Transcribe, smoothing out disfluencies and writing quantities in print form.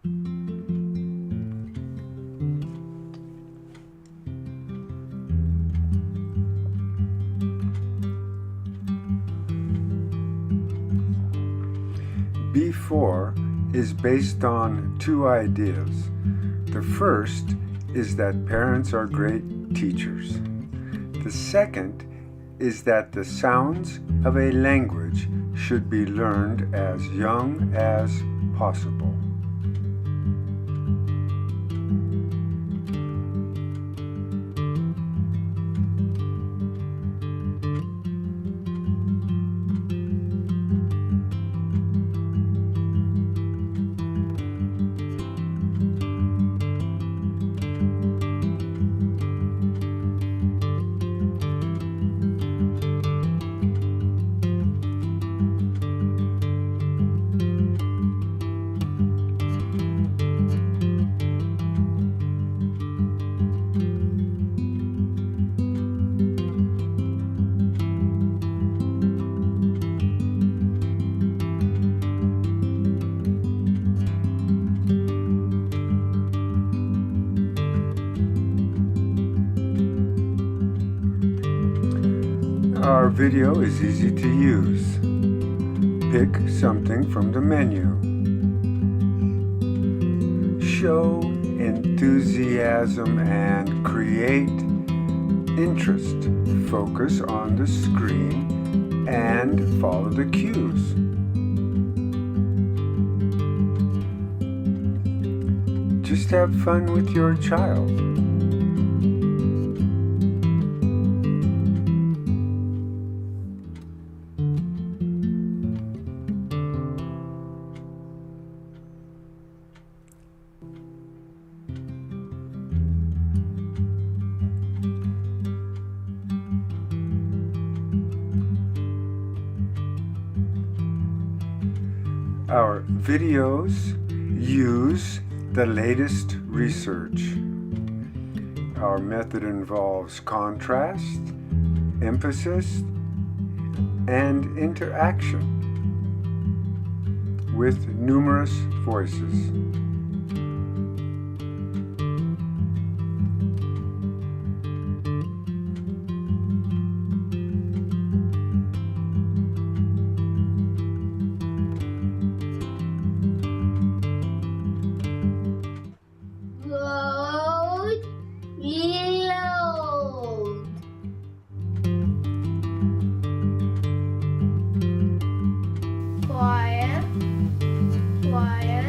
B4 is based on two ideas. The first is that parents are great teachers. The second is that the sounds of a language should be learned as young as possible. Our video is easy to use. Pick something from the menu. Show enthusiasm and create interest. Focus on the screen and follow the cues. Just have fun with your child. Our videos use the latest research. Our method involves contrast, emphasis, and interaction with numerous voices. Quiet.